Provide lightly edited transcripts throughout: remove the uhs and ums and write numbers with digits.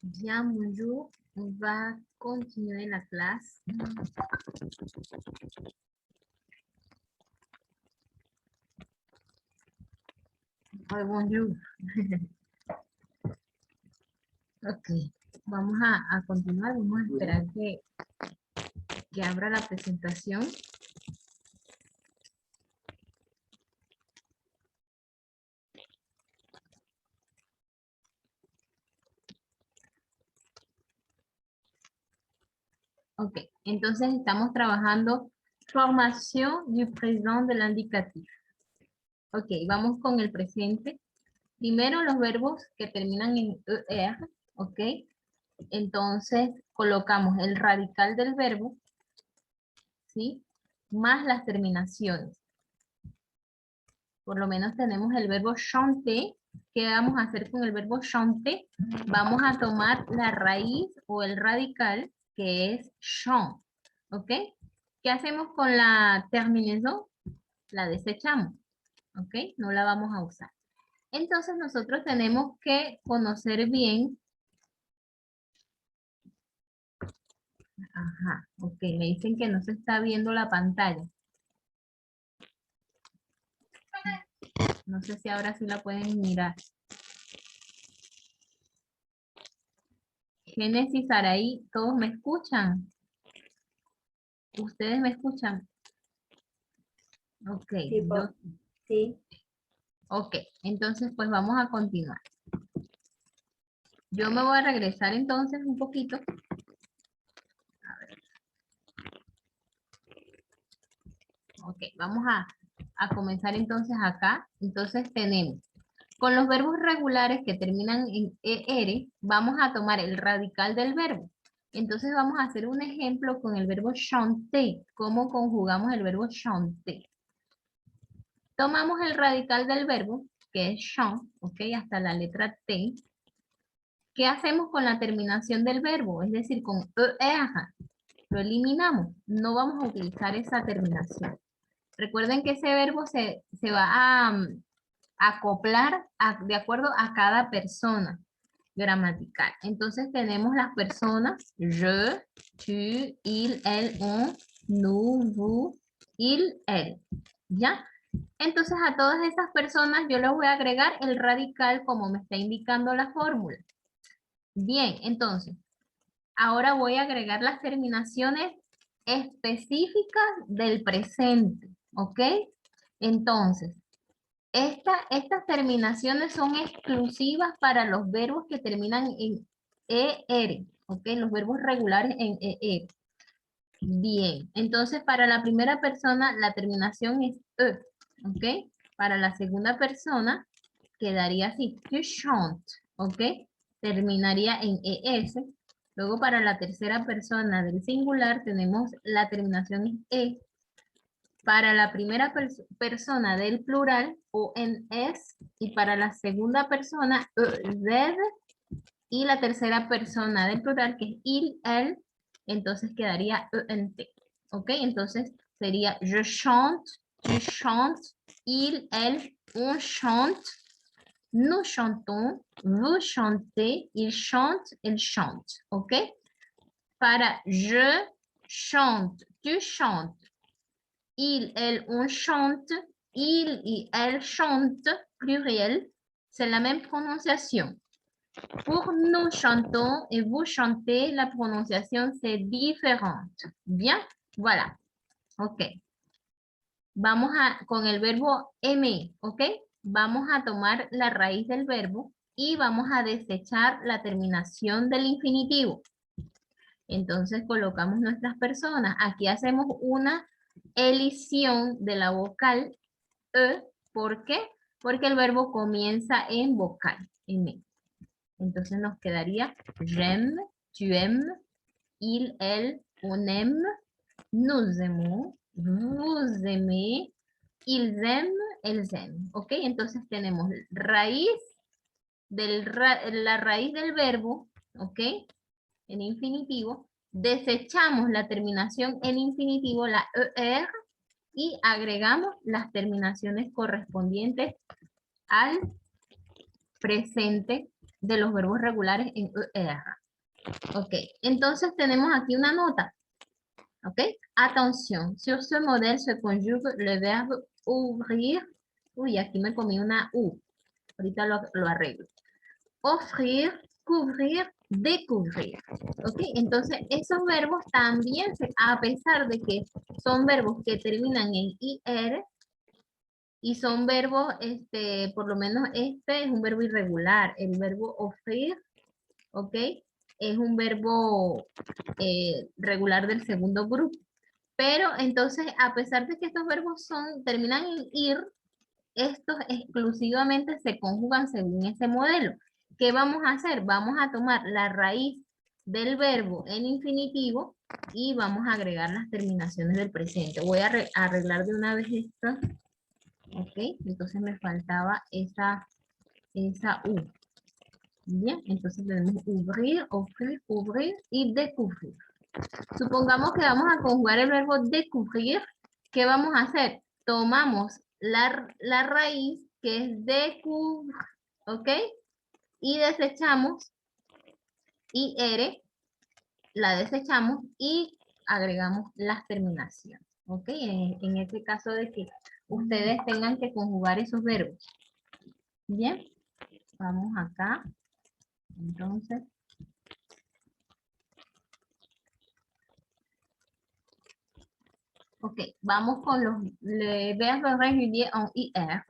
Bien, bonjour. On va continuer la classe. Bonjour. Ok, vamos a continuar. Vamos a esperar que abra la presentación. Ok, entonces estamos trabajando formación du présent de l'indicatif. Ok, vamos con el presente. Primero los verbos que terminan en ER, ok. Entonces colocamos el radical del verbo, ¿sí? Más las terminaciones. Por lo menos tenemos el verbo chanter. ¿Qué vamos a hacer con el verbo chanter? Vamos a tomar la raíz o el radical, que es chant, ¿ok? ¿Qué hacemos con la terminación? La desechamos, ¿ok? No la vamos a usar. Entonces nosotros tenemos que conocer bien. Ajá, ok, me dicen que no se está viendo la pantalla. No sé si ahora sí la pueden mirar. Génesis, Araí, ¿todos me escuchan? ¿Ustedes me escuchan? Ok, Sí, sí. Ok, entonces pues vamos a continuar. Yo me voy a regresar entonces un poquito. A ver. Ok, vamos a comenzar entonces acá. Entonces tenemos, con los verbos regulares que terminan en ER, vamos a tomar el radical del verbo. Entonces vamos a hacer un ejemplo con el verbo chanter. ¿Cómo conjugamos el verbo chanter? Tomamos el radical del verbo, que es chant, ok, hasta la letra T. ¿Qué hacemos con la terminación del verbo? Es decir, con ER. Lo eliminamos. No vamos a utilizar esa terminación. Recuerden que ese verbo se va a acoplar de acuerdo a cada persona gramatical. Entonces tenemos las personas je, tu, il, elle, on, nous, vous, il, elle. ¿Ya? Entonces a todas esas personas yo les voy a agregar el radical como me está indicando la fórmula. Bien, entonces, ahora voy a agregar las terminaciones específicas del presente, ¿ok? Entonces, estas terminaciones son exclusivas para los verbos que terminan en ER, ¿ok? Los verbos regulares en ER. Bien, entonces para la primera persona la terminación es E, ¿ok? Para la segunda persona quedaría así, tu chantes, ¿ok? Terminaría en ES. Luego para la tercera persona del singular tenemos la terminación en E. Para la primera persona del plural, o en es, y para la segunda persona, z, y la tercera persona del plural, que es il, elle, entonces quedaría ent. ¿Ok? Entonces sería je chante, tu chantes, il, elle, on chante, nous chantons, vous chantez, il chante, elle chante. ¿Ok? Para je chante, tu chantes, il, elle, on chante, il et elle chante, pluriel, c'est la même prononciation. Pour nous chantons et vous chantez, la prononciation c'est différente. Bien, voilà. Ok. Vamos con el verbo aimer, ok. Vamos a tomar la raíz del verbo y vamos a desechar la terminación del infinitivo. Entonces colocamos nuestras personas. Aquí hacemos una elisión de la vocal E. ¿Por qué? Porque el verbo comienza en vocal, en E. Entonces nos quedaría j'aime, tu aimes, il, elle, on aime, nous aimons, vous aimez, ils aiment, elles aiment. ¿Ok? Entonces tenemos raíz la raíz del verbo, ¿ok? En infinitivo. Desechamos la terminación en infinitivo, la ER, y agregamos las terminaciones correspondientes al presente de los verbos regulares en ER. Ok, entonces tenemos aquí una nota. Ok, attention, sur ce modèle se conjugue le verbe ouvrir. Uy, aquí me comí una U. Ahorita lo arreglo. Offrir, couvrir, découvrir. Ok, entonces esos verbos también, a pesar de que son verbos que terminan en IR, y son verbos, por lo menos este es un verbo irregular. El verbo offrir, ok, es un verbo regular del segundo grupo. Pero entonces, a pesar de que estos verbos terminan en ir, estos exclusivamente se conjugan según ese modelo. ¿Qué vamos a hacer? Vamos a tomar la raíz del verbo en infinitivo y vamos a agregar las terminaciones del presente. Voy a arreglar de una vez esto. Ok, entonces me faltaba esa U. Bien, entonces tenemos ouvrir, offrir, couvrir y découvrir. Supongamos que vamos a conjugar el verbo découvrir. ¿Qué vamos a hacer? Tomamos la raíz que es découvrir, ¿ok? Y desechamos IR, la desechamos y agregamos las terminaciones, ¿ok? En este caso de que ustedes tengan que conjugar esos verbos. Bien, vamos acá. Entonces, ok, vamos con los verbos réguliers en IR.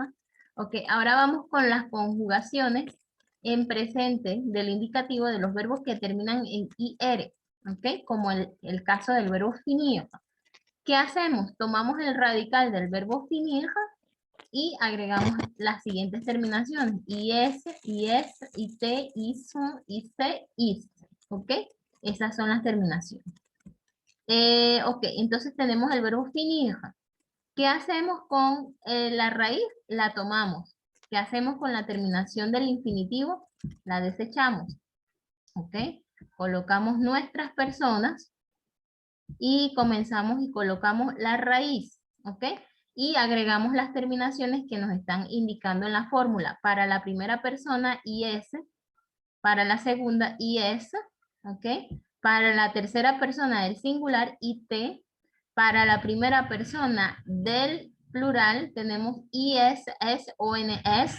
Ok, ahora vamos con las conjugaciones en presente del indicativo de los verbos que terminan en IR. Ok, como el caso del verbo finir. ¿Qué hacemos? Tomamos el radical del verbo finir y agregamos las siguientes terminaciones. IS, IS, IT, ISO, IC, IS. Ok, esas son las terminaciones. Ok, entonces tenemos el verbo finir. ¿Qué hacemos con la raíz? La tomamos. ¿Qué hacemos con la terminación del infinitivo? La desechamos. ¿Ok? Colocamos nuestras personas y comenzamos y colocamos la raíz. ¿Ok? Y agregamos las terminaciones que nos están indicando en la fórmula. Para la primera persona, IS. Para la segunda, IS. ¿Ok? Para la tercera persona del singular, IT. Para la primera persona del plural tenemos IS, S, ONS,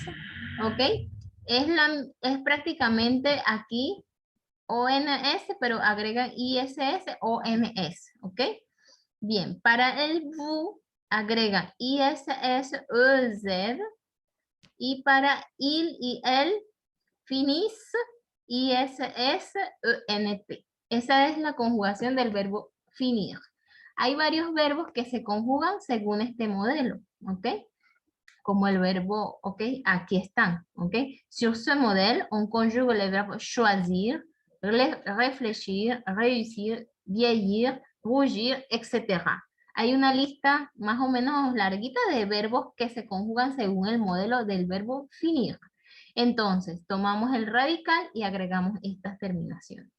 ¿ok? Es prácticamente aquí ONS, pero agregan ISS, ONS, ¿ok? Bien, para el VU agregan ISS, EZ, y para IL y EL, finis, ISS, ENT. Esa es la conjugación del verbo finir. Hay varios verbos que se conjugan según este modelo, ¿ok? Como el verbo, ¿ok? Aquí están, ¿ok? Sur ce modèle, on conjugue les verbes choisir, réfléchir, réussir, vieillir, rougir, etc. Hay una lista más o menos larguita de verbos que se conjugan según el modelo del verbo finir. Entonces, tomamos el radical y agregamos estas terminaciones.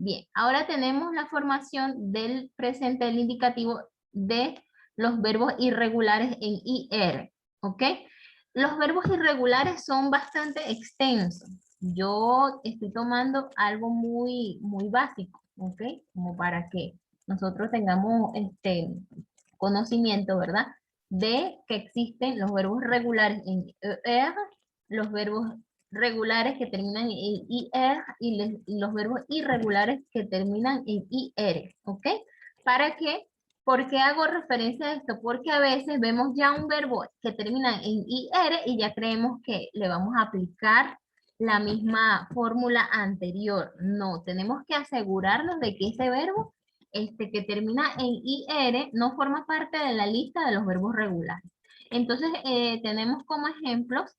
Bien, ahora tenemos la formación del presente del indicativo de los verbos irregulares en IR, ¿ok? Los verbos irregulares son bastante extensos. Yo estoy tomando algo muy básico, ¿ok? Como para que nosotros tengamos conocimiento, ¿verdad? De que existen los verbos regulares en ER, los verbos regulares que terminan en IR y los verbos irregulares que terminan en IR, ¿ok? ¿Para qué? ¿Por qué hago referencia a esto? Porque a veces vemos ya un verbo que termina en IR y ya creemos que le vamos a aplicar la misma fórmula anterior. No, tenemos que asegurarnos de que ese verbo que termina en IR no forma parte de la lista de los verbos regulares. Entonces, tenemos como ejemplos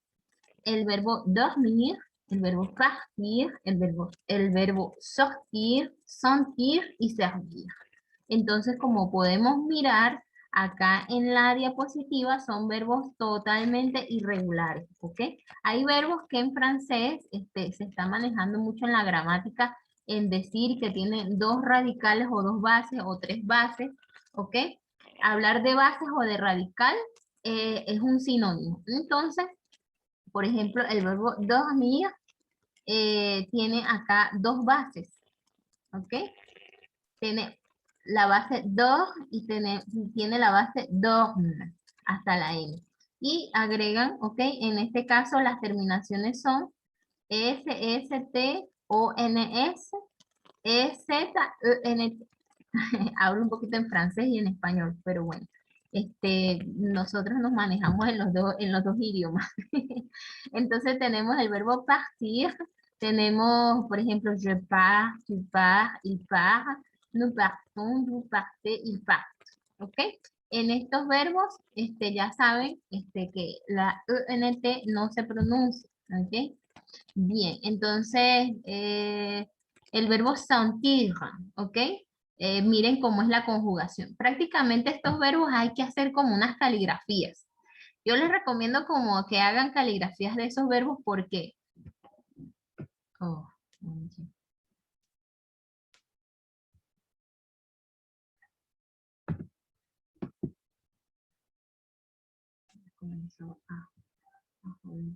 el verbo dormir, el verbo partir, el verbo sortir, sentir y servir. Entonces, como podemos mirar, acá en la diapositiva son verbos totalmente irregulares, ¿ok? Hay verbos que en francés se está manejando mucho en la gramática en decir que tienen dos radicales o dos bases o tres bases, ¿ok? Hablar de bases o de radical es un sinónimo. Entonces, por ejemplo, el verbo dormir tiene acá dos bases, ¿ok? Tiene la base dos y tiene la base dos hasta la N. Y agregan, ¿ok? En este caso las terminaciones son S, S, T, O, N, S, E, Z, E, N, T. Hablo un poquito en francés y en español, pero bueno. Nosotros nos manejamos en los dos idiomas. Entonces tenemos el verbo partir, tenemos, por ejemplo, je pars, tu pars, il part, nous partons, vous partez, il part. ¿Ok? En estos verbos, ya saben que la ENT no se pronuncia. ¿Ok? Bien, entonces, el verbo sentir, ¿ok? Miren cómo es la conjugación. Prácticamente estos verbos hay que hacer como unas caligrafías. Yo les recomiendo como que hagan caligrafías de esos verbos porque... Oh, comenzó a joder.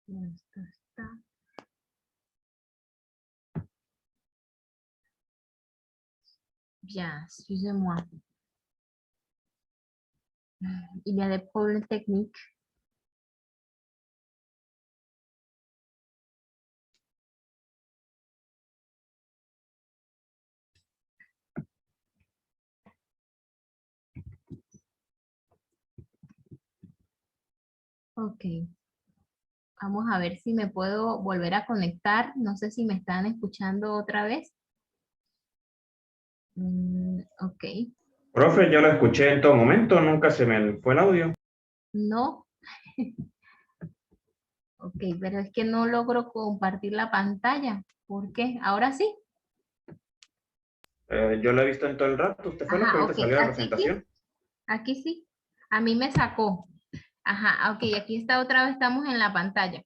Esto está. Bien, excusez-moi. Il y a des problèmes techniques. Ok. Vamos a ver si me puedo volver a conectar. No sé si me están escuchando otra vez. Ok. Profe, yo la escuché en todo momento, nunca se me fue el audio. No. Ok, pero es que no logro compartir la pantalla. ¿Por qué? ¿Ahora sí? Yo la he visto en todo el rato. ¿Usted fue la que Ajá, ahorita ok. salió de la Aquí sí. presentación? Aquí sí. A mí me sacó. Ajá, ok. Aquí está otra vez, estamos en la pantalla.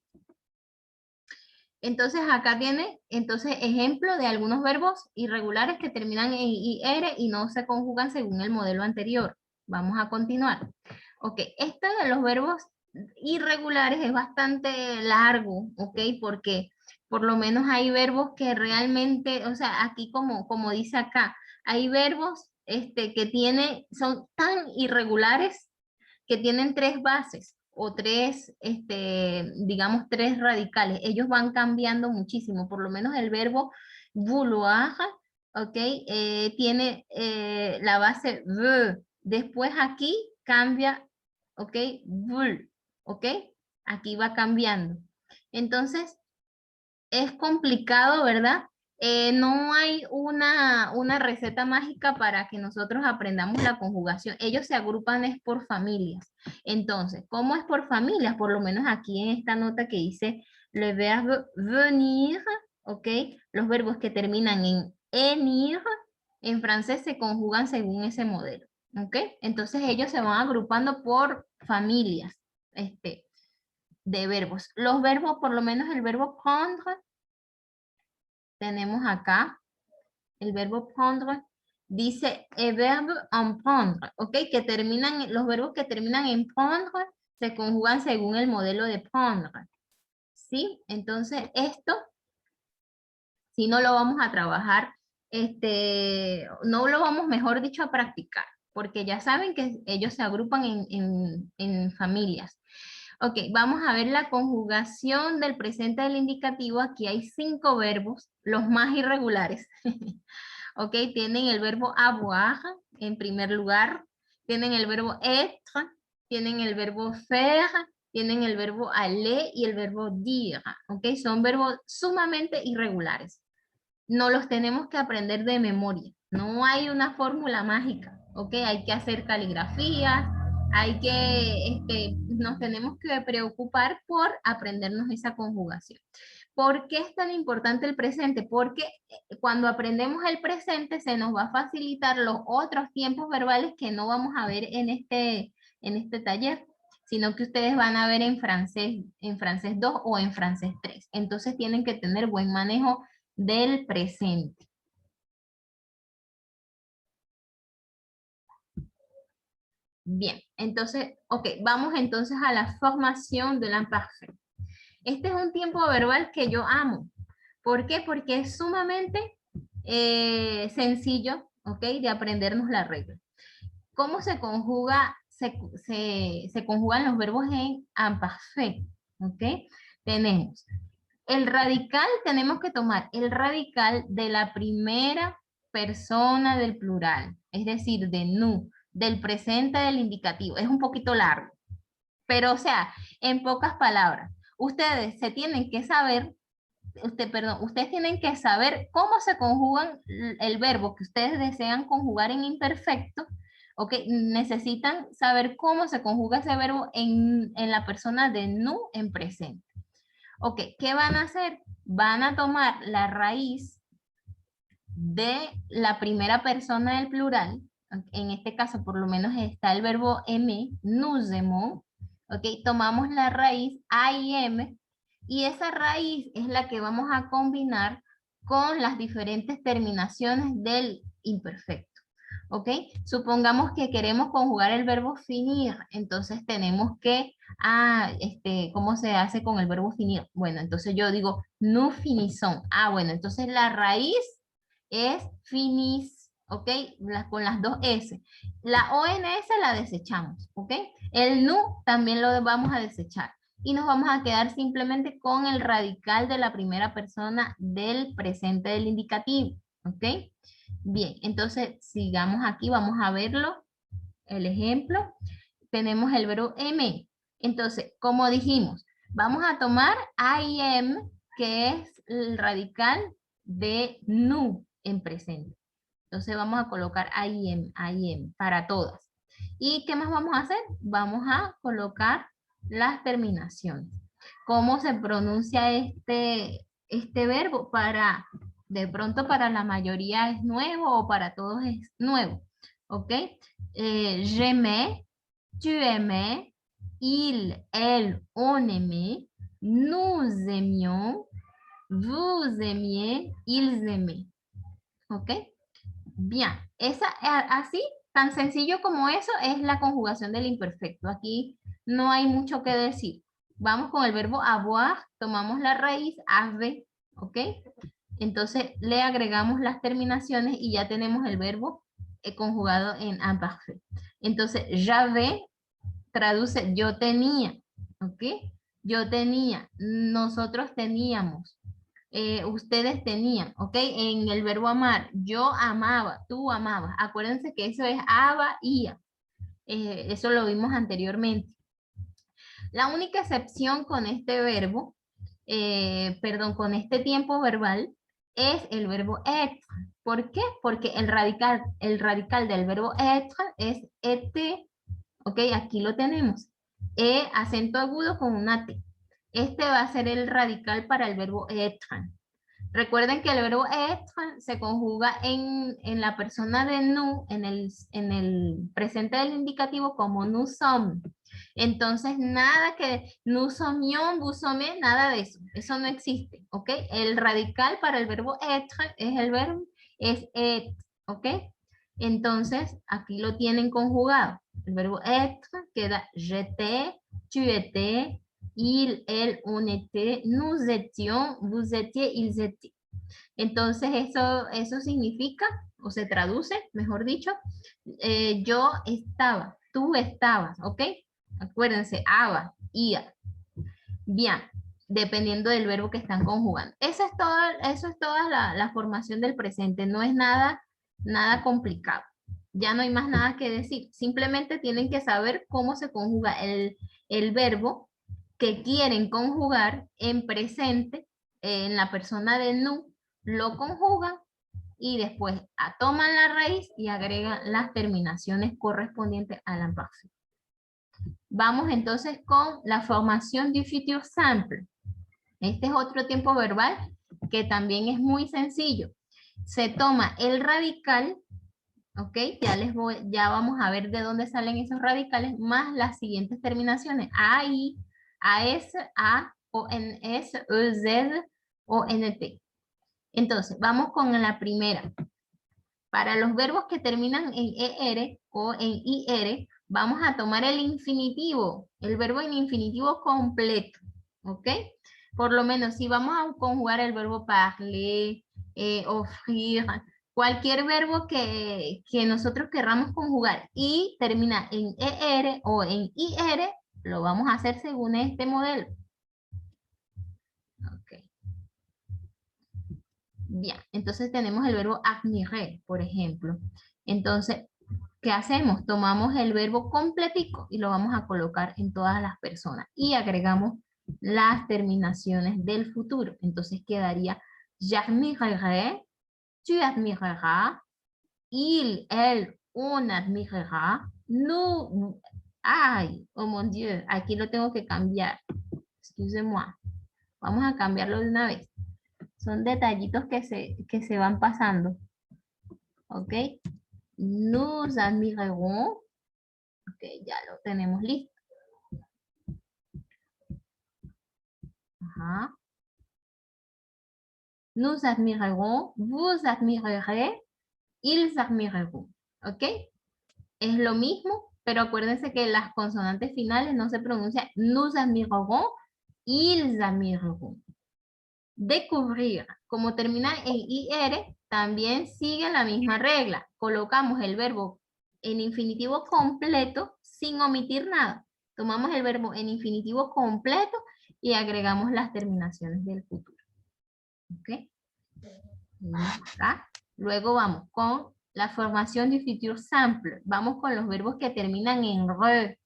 Entonces acá tiene, ejemplo de algunos verbos irregulares que terminan en IR y no se conjugan según el modelo anterior. Vamos a continuar. Ok, esto de los verbos irregulares es bastante largo, ok, porque por lo menos hay verbos que realmente, o sea, aquí como dice acá, hay verbos que son tan irregulares que tienen tres bases o tres, digamos, tres radicales. Ellos van cambiando muchísimo, por lo menos el verbo vouloir, ¿ok? Tiene la base v. Después aquí cambia, ¿ok? Vul, ¿ok? Aquí va cambiando. Entonces, es complicado, ¿verdad? No hay una receta mágica para que nosotros aprendamos la conjugación. Ellos se agrupan es por familias. Entonces, ¿cómo es por familias? Por lo menos aquí en esta nota que dice le verbe venir, ¿ok? Los verbos que terminan en enir, en francés se conjugan según ese modelo, ¿ok? Entonces ellos se van agrupando por familias, de verbos. Los verbos, por lo menos el verbo prendre, tenemos acá el verbo prendre, dice el verbo en prendre, ¿ok? Los verbos que terminan en prendre se conjugan según el modelo de prendre, ¿sí? Entonces esto, si no lo vamos a trabajar, no lo vamos, mejor dicho, a practicar, porque ya saben que ellos se agrupan en familias. Ok, vamos a ver la conjugación del presente del indicativo. Aquí hay 5 verbos, los más irregulares. Ok, tienen el verbo avoir en primer lugar, tienen el verbo être, tienen el verbo faire, tienen el verbo aller y el verbo dire. Ok, son verbos sumamente irregulares. No los tenemos que aprender de memoria. No hay una fórmula mágica. Ok, hay que hacer caligrafías, nos tenemos que preocupar por aprendernos esa conjugación. ¿Por qué es tan importante el presente? Porque cuando aprendemos el presente se nos va a facilitar los otros tiempos verbales que no vamos a ver en este taller. sino que ustedes van a ver en francés 2 o en francés 3. Entonces tienen que tener buen manejo del presente. Bien, entonces, ok, vamos entonces a la formación del imparfait. Este es un tiempo verbal que yo amo. ¿Por qué? Porque es sumamente sencillo, ok, de aprendernos la regla. ¿Cómo se conjuga? Se conjugan los verbos en imparfait, ok. Tenemos el radical, tenemos que tomar el radical de la primera persona del plural, es decir, de nous, del presente del indicativo. Es un poquito largo, pero o sea, en pocas palabras, ustedes se tienen que saber, ustedes tienen que saber cómo se conjugan el verbo que ustedes desean conjugar en imperfecto, ok, necesitan saber cómo se conjuga ese verbo en la persona de nous en presente. Ok, ¿qué van a hacer? Van a tomar la raíz de la primera persona del plural. En este caso, por lo menos está el verbo aimer, nous aimons. Ok, tomamos la raíz am y esa raíz es la que vamos a combinar con las diferentes terminaciones del imperfecto. ¿Ok? Supongamos que queremos conjugar el verbo finir, entonces tenemos que, ¿cómo se hace con el verbo finir? Bueno, entonces yo digo, nous finissons. Bueno, entonces la raíz es finis, ¿ok? Con las dos S. La ONS la desechamos, ¿ok? El nous también lo vamos a desechar. Y nos vamos a quedar simplemente con el radical de la primera persona del presente del indicativo, ¿ok? Bien, entonces sigamos aquí, vamos a verlo, el ejemplo. Tenemos el verbo am. Entonces, como dijimos, vamos a tomar I am, que es el radical de nous en presente. Entonces vamos a colocar I am para todas. ¿Y qué más vamos a hacer? Vamos a colocar las terminaciones. ¿Cómo se pronuncia este verbo? De pronto para la mayoría es nuevo o para todos es nuevo. ¿Ok? J'aimais, tu aimais, il, elle, on aimait, nous aimions, vous aimiez, ils aimaient. ¿Ok? Bien, así, tan sencillo como eso, es la conjugación del imperfecto. Aquí no hay mucho que decir. Vamos con el verbo avoir, tomamos la raíz, avait, ¿ok? Entonces le agregamos las terminaciones y ya tenemos el verbo conjugado en imparfait. Entonces, j'avais traduce yo tenía, ¿ok? Yo tenía, nosotros teníamos. Ustedes tenían, ¿ok? En el verbo amar, yo amaba, tú amabas. Acuérdense que eso es aba, ia. Eso lo vimos anteriormente. La única excepción con este verbo, con este tiempo verbal, es el verbo être. ¿Por qué? Porque el radical del verbo être es et, ¿ok? Aquí lo tenemos. Acento agudo con una T. Este va a ser el radical para el verbo être. Recuerden que el verbo être se conjuga en la persona de nous, en el presente del indicativo como nous sommes. Entonces, nada que nous sommions, vous sommez, nada de eso. Eso no existe, ¿ok? El radical para el verbo être es être, ¿ok? Entonces, aquí lo tienen conjugado. El verbo être queda j'étais, tu étais, il, elle, on était, nous étions, vous étiez, ils étaient. Entonces eso significa, o se traduce, mejor dicho, yo estaba, tú estabas, ¿ok? Acuérdense, aba, ia. Bien, dependiendo del verbo que están conjugando. Eso es toda la formación del presente, no es nada complicado. Ya no hay más nada que decir. Simplemente tienen que saber cómo se conjuga el verbo que quieren conjugar en presente, en la persona de nous, lo conjugan y después toman la raíz y agregan las terminaciones correspondientes al imparfait. Vamos entonces con la formación du futur simple. Este es otro tiempo verbal que también es muy sencillo. Se toma el radical ¿Ok? Ya vamos a ver de dónde salen esos radicales, más las siguientes terminaciones. A, I, A, S, A, O, N, S, E, Z, O, N, T. Entonces, vamos con la primera. Para los verbos que terminan en ER o en IR, vamos a tomar el infinitivo, el verbo en infinitivo completo, ¿ok? Por lo menos, si vamos a conjugar el verbo parler, offrir, cualquier verbo que nosotros querramos conjugar y termina en ER o en IR, lo vamos a hacer según este modelo. Ok. Bien, entonces tenemos el verbo admirer, por ejemplo. Entonces, ¿qué hacemos? Tomamos el verbo completico y lo vamos a colocar en todas las personas y agregamos las terminaciones del futuro. Entonces quedaría j'admirerai, tu admireras, il, elle, on admirera, nous, ay, oh mon Dieu, aquí lo tengo que cambiar. Excusez-moi. Vamos a cambiarlo de una vez. Son detallitos que se van pasando. ¿Ok? Nous admirerons. Ok, ya lo tenemos listo. Ajá. Nous admirerons, vous admirerez, ils admireront. ¿Ok? Es lo mismo, pero acuérdense que las consonantes finales no se pronuncian nous admirerons, ils admireront. Découvrir, como termina en IR, también sigue la misma regla. Colocamos el verbo en infinitivo completo sin omitir nada. Tomamos el verbo en infinitivo completo y agregamos las terminaciones del futuro. ¿Ok? Acá. Luego vamos con la formación de future simple. Vamos con los verbos que terminan en re,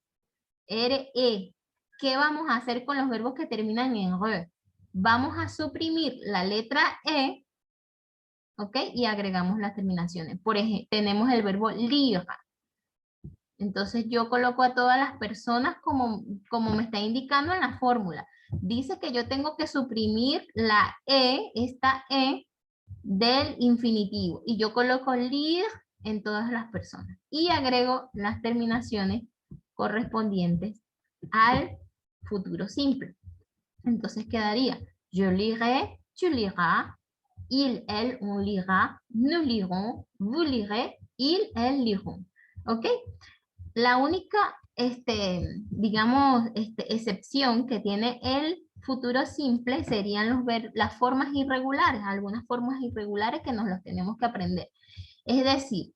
re. ¿Qué vamos a hacer con los verbos que terminan en re? Vamos a suprimir la letra E, ¿ok? Y agregamos las terminaciones. Por ejemplo, tenemos el verbo lire. Entonces yo coloco a todas las personas como me está indicando en la fórmula. Dice que yo tengo que suprimir la E, esta E, del infinitivo. Y yo coloco lire en todas las personas. Y agrego las terminaciones correspondientes al futuro simple. Entonces quedaría, je lirai, tu liras, il, elle, on lira, nous lirons, vous lirez, il, elle liront. ¿Ok? La única, digamos, excepción que tiene el futuro simple serían las formas irregulares, algunas formas irregulares que nos las tenemos que aprender. Es decir,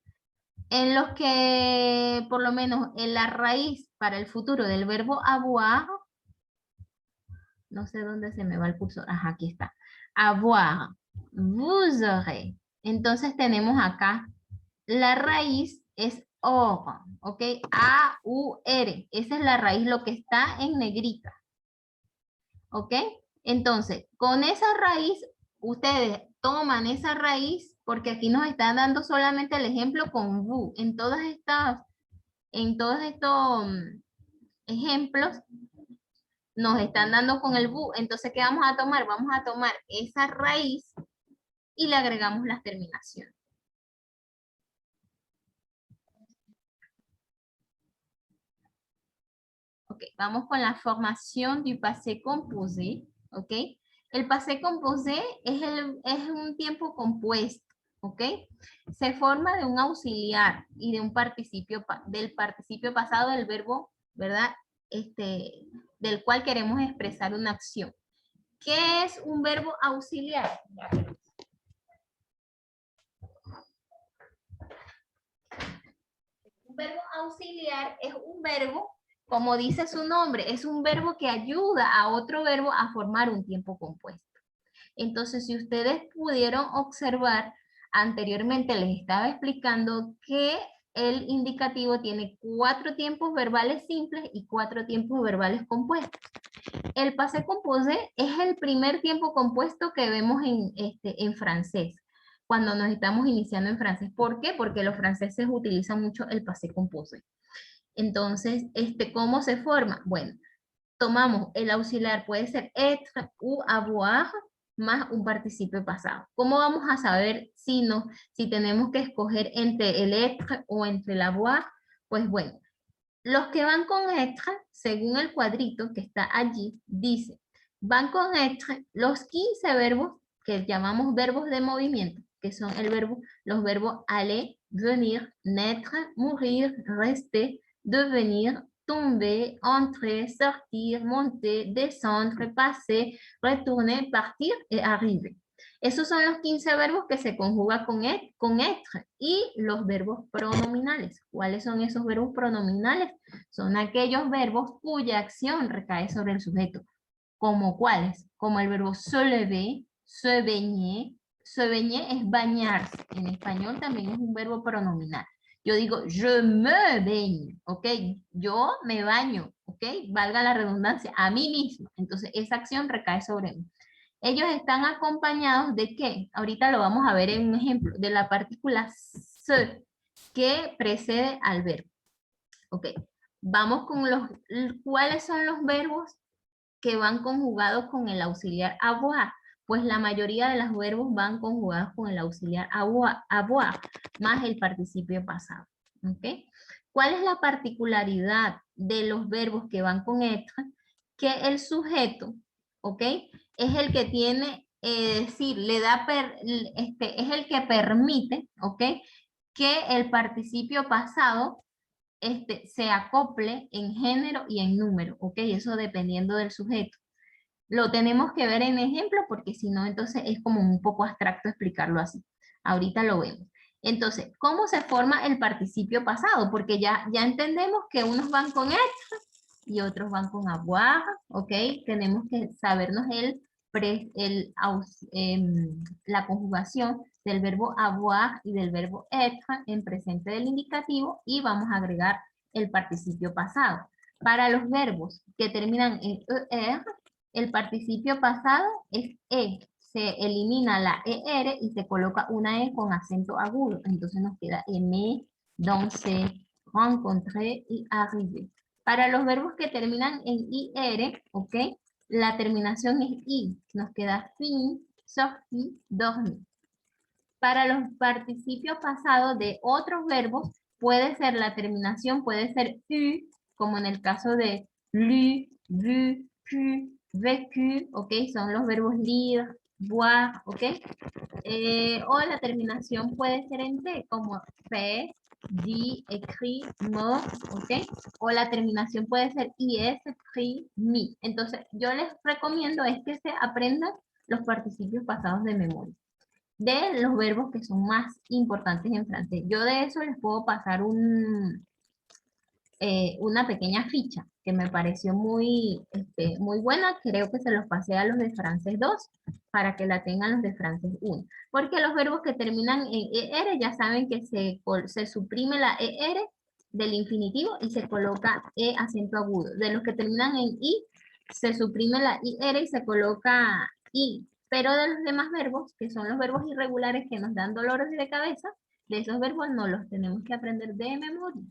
en los que, por lo menos, en la raíz para el futuro del verbo avoir, no sé dónde se me va el cursor. Ajá, aquí está. Avoir. Vous aurez. Entonces tenemos acá, la raíz es or, ¿ok? A-U-R. Esa es la raíz, lo que está en negrita. ¿Ok? Entonces, con esa raíz, ustedes toman esa raíz, porque aquí nos están dando solamente el ejemplo con vous. En todos estos ejemplos, nos están dando con el bu. Entonces, ¿qué vamos a tomar? Vamos a tomar esa raíz y le agregamos las terminaciones. Ok, vamos con la formación du passé composé. Ok, el passé composé es un tiempo compuesto. Ok, se forma de un auxiliar y de un participio, del participio pasado del verbo, ¿verdad? Del cual queremos expresar una acción. ¿Qué es un verbo auxiliar? Un verbo auxiliar es un verbo, como dice su nombre, es un verbo que ayuda a otro verbo a formar un tiempo compuesto. Entonces, si ustedes pudieron observar, anteriormente les estaba explicando que el indicativo tiene 4 tiempos verbales simples y 4 tiempos verbales compuestos. El passé composé es el primer tiempo compuesto que vemos en francés, cuando nos estamos iniciando en francés. ¿Por qué? Porque los franceses utilizan mucho el passé composé. Entonces, ¿cómo se forma? Bueno, tomamos el auxiliar, puede ser être ou avoir, más un participio pasado. ¿Cómo vamos a saber si tenemos que escoger entre el être o entre el avoir? Pues bueno, los que van con être, según el cuadrito que está allí, dice, van con être los 15 verbos que llamamos verbos de movimiento, que son los verbos aller, venir, naître, mourir, rester, devenir, tomber, entrer, sortir, monter, descendre, passer, retourner, partir et arriver. Esos son los 15 verbos que se conjugan con être y los verbos pronominales. ¿Cuáles son esos verbos pronominales? Son aquellos verbos cuya acción recae sobre el sujeto. ¿Como cuáles? Como el verbo se lever, se baigner. Se baigner es bañarse. En español también es un verbo pronominal. Yo digo, je me baigne, ¿ok? Yo me baño, ¿ok? Valga la redundancia, a mí mismo. Entonces, esa acción recae sobre mí. Ellos están acompañados de ¿qué? Ahorita lo vamos a ver en un ejemplo, de la partícula se, que precede al verbo. Ok, vamos con ¿cuáles son los verbos que van conjugados con el auxiliar avoir? Pues la mayoría de los verbos van conjugados con el auxiliar avoir, más el participio pasado. ¿Ok? ¿Cuál es la particularidad de los verbos que van con être? Que el sujeto, ¿ok? Es el que tiene, decir, es el que permite, ¿ok? Que el participio pasado se acople en género y en número, ¿ok? Eso dependiendo del sujeto. Lo tenemos que ver en ejemplo porque si no, entonces es como un poco abstracto explicarlo así. Ahorita lo vemos. Entonces, ¿cómo se forma el participio pasado? Porque ya entendemos que unos van con être y otros van con avoir, ¿ok? Tenemos que sabernos la conjugación del verbo avoir y del verbo être en presente del indicativo y vamos a agregar el participio pasado. Para los verbos que terminan en er, el participio pasado es e. Se elimina la er y se coloca una e con acento agudo. Entonces nos queda aimer, danser, rencontrer y arriver. Para los verbos que terminan en ir, ¿ok? La terminación es i. Nos queda fin, sortir, dormir. Para los participios pasados de otros verbos, puede ser la terminación, puede ser u, como en el caso de lu, vu, pu, vécu, ¿ok? Son los verbos lire, boire, ¿ok? O la terminación puede ser en t, como fait, dit, écrit, mort, ¿ok? O la terminación puede ser is, écrit, mi. Entonces, yo les recomiendo es que se aprendan los participios pasados de memoria, de los verbos que son más importantes en francés. Yo de eso les puedo pasar una pequeña ficha que me pareció muy buena. Creo que se los pasé a los de francés 2 para que la tengan los de francés 1. Porque los verbos que terminan en er ya saben que se suprime la er del infinitivo y se coloca e acento agudo. De los que terminan en i, se suprime la ir y se coloca i. Pero de los demás verbos, que son los verbos irregulares que nos dan dolores de cabeza, de esos verbos no los tenemos que aprender de memoria.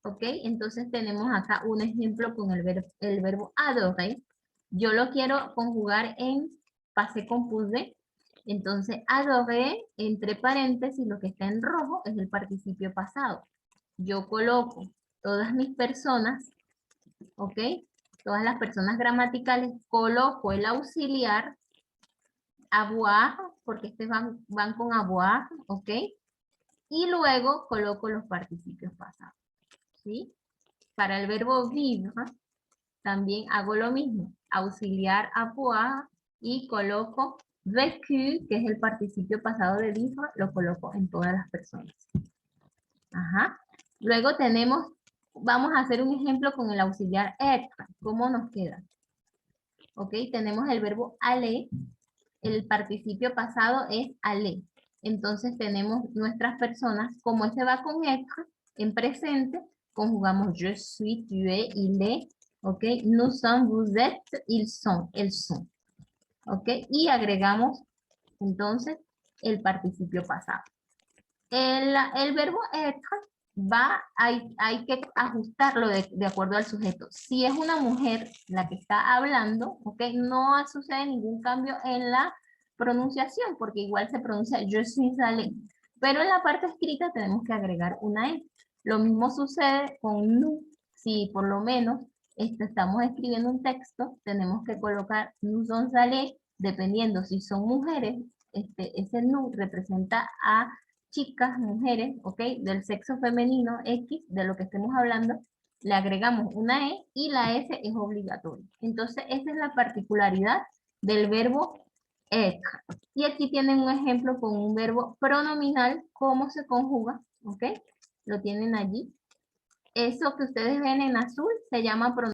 ¿Ok? Entonces tenemos acá un ejemplo con el verbo adorer. Yo lo quiero conjugar en passé composé. Entonces, adorer, entre paréntesis, lo que está en rojo es el participio pasado. Yo coloco todas mis personas, ¿ok? Todas las personas gramaticales, coloco el auxiliar, avoir, porque van con avoir, ¿ok? Y luego coloco los participios pasados, ¿sí? Para el verbo vivre, también hago lo mismo. Auxiliar avoir y coloco vécu, que es el participio pasado de vivre, lo coloco en todas las personas. Ajá. Luego vamos a hacer un ejemplo con el auxiliar être. ¿Cómo nos queda? Ok, tenemos el verbo aller. El participio pasado es aller. Entonces tenemos nuestras personas, como ese va con être, en presente, conjugamos je suis, tu es, il est, ok, nous sommes, vous êtes, ils sont, elles sont, ok, y agregamos entonces el participio pasado. El verbo être hay que ajustarlo de acuerdo al sujeto. Si es una mujer la que está hablando, ¿ok? No sucede ningún cambio en la pronunciación, porque igual se pronuncia je suis allé. Pero en la parte escrita tenemos que agregar una E. Lo mismo sucede con nous. Si por lo menos estamos escribiendo un texto, tenemos que colocar nous sommes allés, dependiendo si son mujeres, ese nous representa a chicas, mujeres, ¿ok? Del sexo femenino X, de lo que estemos hablando, le agregamos una E y la S es obligatoria. Entonces, esa es la particularidad del verbo être. Y aquí tienen un ejemplo con un verbo pronominal, cómo se conjuga, ¿ok? Lo tienen allí. Eso que ustedes ven en azul se llama pronominal.